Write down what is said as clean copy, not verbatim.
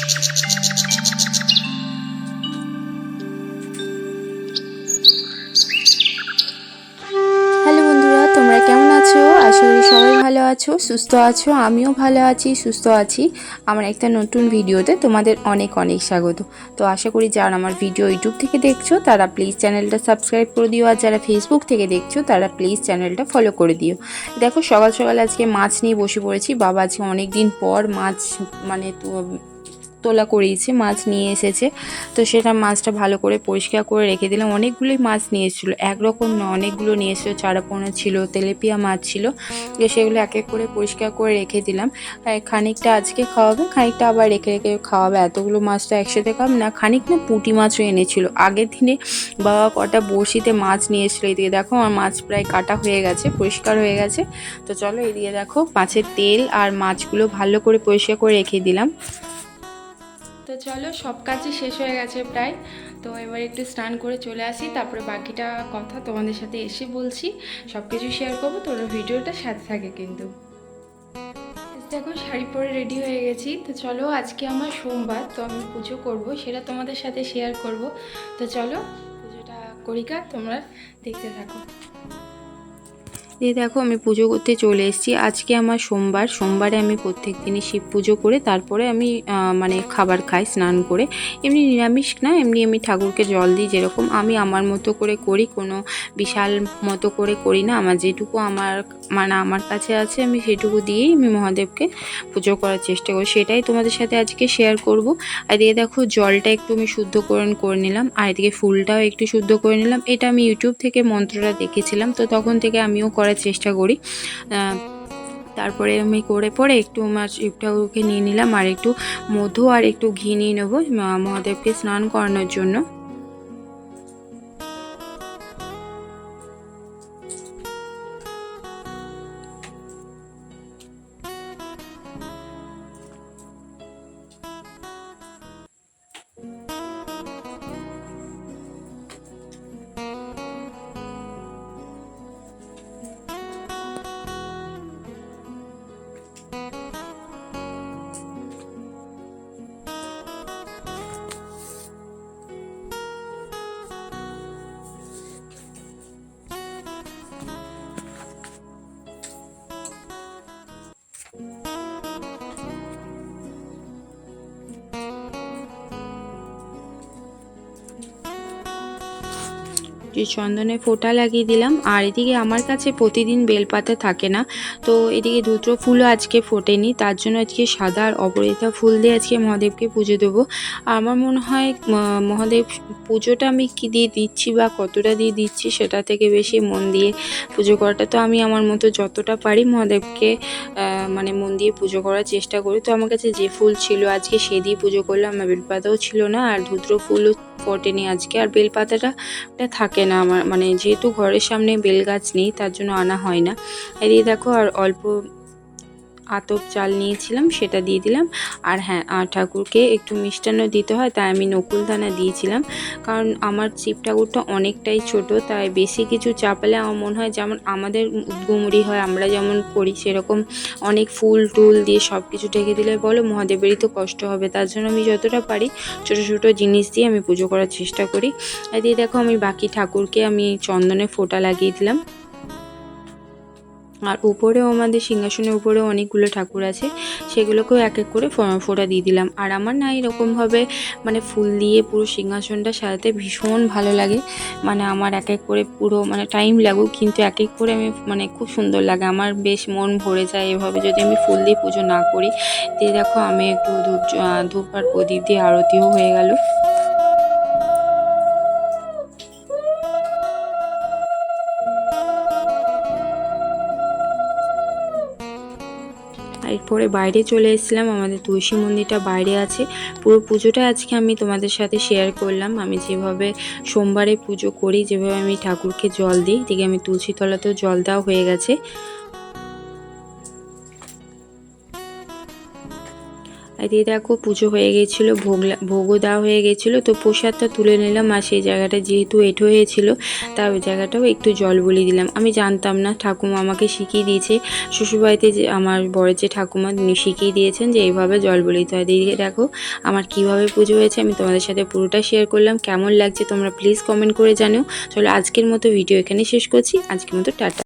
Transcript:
Hello বন্ধুরা, তোমরা কেমন আছো? আশা করি সবাই ভালো আছো, সুস্থ আছো। আমিও ভালো আছি, সুস্থ আছি। আমার একটা নতুন ভিডিওতে তোমাদের অনেক অনেক স্বাগত। তো আশা করি যারা আমার ভিডিও ইউটিউব থেকে দেখছো তারা প্লিজ চ্যানেলটা সাবস্ক্রাইব করে দিও, আর যারা ফেসবুক থেকে দেখছো তারা প্লিজ চ্যানেলটা ফলো করে দিও। দেখো সকাল সকাল আজকে মাছ নিয়ে বসে পড়েছি। বাবা আজকে অনেক দিন পর মাছ মানে তোলা করিয়েছে, মাছ নিয়ে এসেছে। তো সেটা মাছটা ভালো করে পরিষ্কার করে রেখে দিলাম। অনেকগুলোই মাছ নিয়ে এসেছিলো, একরকম না, অনেকগুলো নিয়ে এসেছিলো। চারাপোনা ছিল, তেলেপিয়া মাছ ছিল। তো সেগুলো এক এক করে পরিষ্কার করে রেখে দিলাম। খানিকটা আজকে খাওয়াবে, খানিকটা আবার রেখে রেখে খাওয়াবে। এতগুলো মাছ তো একসাথে খাওয়াবে না। খানিক না পুঁটি মাছও এনেছিল আগের দিনে। বাবা কটা বড়শিতে মাছ নিয়ে এসেছিলো। এদিকে দেখো আমার মাছ প্রায় কাটা হয়ে গেছে, পরিষ্কার হয়ে গেছে। তো চলো এদিকে দেখো মাছের তেল আর মাছগুলো ভালো করে পরিষ্কার করে রেখে দিলাম। তো চলো সব কাজই শেষ হয়ে গেছে প্রায়। তো এবার একটু স্নান করে চলে আসি, তারপরে বাকিটা কথা তোমাদের সাথে এসে বলছি। সব কিছু শেয়ার করবো, তোমরা ভিডিওটা সাথে থাকে কিন্তু। দেখো শাড়ি পরে রেডি হয়ে গেছি। তো চলো আজকে আমার সোমবার, তো আমি পুজো করব, সেটা তোমাদের সাথে শেয়ার করব। তো চলো পুজোটা করিকা, তোমরা দেখতে থাকো। এই দেখো আমি পুজো করতে চলে এসেছি। আজকে আমার সোমবার, সোমবারে আমি প্রত্যেক দিনই শিব পুজো করে তারপরে আমি মানে খাবার খাই স্নান করে। এমনি নিরামিষ না, এমনি আমি ঠাকুরকে জল দিই, যেরকম আমি আমার মতো করে করি, কোনো বিশাল মতো করে করি না। আমার যেটুকু আমার কাছে আছে আমি সেটুকু দিয়েই আমি মহাদেবকে পুজো করার চেষ্টা করি, সেটাই তোমাদের সাথে আজকে শেয়ার করব। আর এদিকে দেখো জলটা একটু আমি শুদ্ধকরণ করে নিলাম, আর এদিকে ফুলটাও একটু শুদ্ধ করে নিলাম। এটা আমি ইউটিউব থেকে মন্ত্রটা দেখেছিলাম, তো তখন থেকে আমিও করার চেষ্টা করি। তারপরে আমি করে পরে একটু আমার শিবঠাকুরকে নিয়ে নিলাম, আর একটু মধু আর একটু ঘি নিয়ে নেবো মহাদেবকে স্নান করানোর জন্য। চন্দনে ফোঁটা লাগিয়ে দিলাম। আর এদিকে আমার কাছে প্রতিদিন বেলপাতা থাকে না, তো এদিকে ধুত্র ফুলও আজকে ফোটেনি, তার জন্য আজকে সাদা আর অপরাজিতা ফুল দিয়ে আজকে মহাদেবকে পুজো দেবো। আমার মনে হয় মহাদেব পুজোটা আমি কী দিয়ে দিচ্ছি বা কতটা দিয়ে দিচ্ছি সেটা থেকে বেশি মন দিয়ে পুজো করাটা। তো আমি আমার মতো যতটা পারি মহাদেবকে মানে মন দিয়ে পুজো করার চেষ্টা করি। তো আমার কাছে যে ফুল ছিল আজকে সে দিয়ে পুজো করলাম। আমার বেলপাতাও ছিল না, আর ধুত্র ফুলও ফোটেনি আজকে, আর বেলপাতাটা থাকে না আমার, মানে যেহেতু ঘরের সামনে বেল গাছ নেই তার জন্য আনা হয় না। এদিকে দেখো আর অল্প আতপ চাল নিয়েছিলাম সেটা দিয়ে দিলাম। আর হ্যাঁ, ঠাকুরকে একটু মিষ্টান্ন দিতে হয়, তাই আমি নকুলদানা দিয়েছিলাম। কারণ আমার শিব ঠাকুরটা অনেকটাই ছোট, তাই বেশি কিছু চাপালে আমার মনে হয় যেমন আমাদের উদ্গুমুড়ি হয় আমরা যেমন করি, সেরকম অনেক ফুল টুল দিয়ে সব কিছু ঢেকে দিলে বলো মহাদেবেরই তো কষ্ট হবে। তার জন্য আমি যতটা পারি ছোটো ছোটো জিনিস দিয়ে আমি পুজো করার চেষ্টা করি। আর দিয়ে দেখো আমি বাকি ঠাকুরকে আমি চন্দনে ফোঁটা লাগিয়ে দিলাম। আর উপরেও আমাদের সিংহাসনের উপরেও অনেকগুলো ঠাকুর আছে, সেগুলোকেও এক এক করে ফোঁটা দিয়ে দিলাম। আর আমার না এরকমভাবে মানে ফুল দিয়ে পুরো সিংহাসনটা সাজাতে ভীষণ ভালো লাগে। মানে আমার এক এক করে পুরো মানে টাইম লাগুক, কিন্তু এক এক করে আমি মানে খুব সুন্দর লাগে, আমার বেশ মন ভরে যায় এভাবে যদি আমি ফুল দিয়ে পুজো না করি। দিয়ে দেখো আমি একটু ধূপ আর প্রদীপ দিয়ে আরতিও হয়ে গেল। এরপরে বাইরে চলে এসেছিলাম, আমাদের তুলসী মন্দিরটা বাইরে আছে। পুরো পুজোটা আজকে আমি তোমাদের সাথে শেয়ার করলাম। আমি যেভাবে সোমবারে পুজো করি, যেভাবে আমি ঠাকুরকে জল দিই, এদিকে আমি তুলসী তলাতেও জল দেওয়া হয়ে গেছে। দিয়ে দেখো পুজো হয়ে গেছিলো, ভোগও দেওয়া হয়ে গেছিলো। তো প্রসাদটা তুলে নিলাম, আর সেই জায়গাটা যেহেতু এঁঠো হয়েছিল তাই ওই জায়গাটাও একটু জল বলি দিলাম। আমি জানতাম না, ঠাকুমা আমাকে শিখিয়ে দিয়েছে, শ্বশুরবাড়িতে যে আমার বরের যে ঠাকুমা তিনি শিখিয়ে দিয়েছেন যে এইভাবে জল বলিতে হয়। দিয়ে দেখো আমার কিভাবে পুজো হয়েছে আমি তোমাদের সাথে পুরোটা শেয়ার করলাম। কেমন লাগছে তোমরা প্লিজ কমেন্ট করে জানিও। চলো আজকের মতো ভিডিও এখানে শেষ করছি, আজকের মতো টাটা।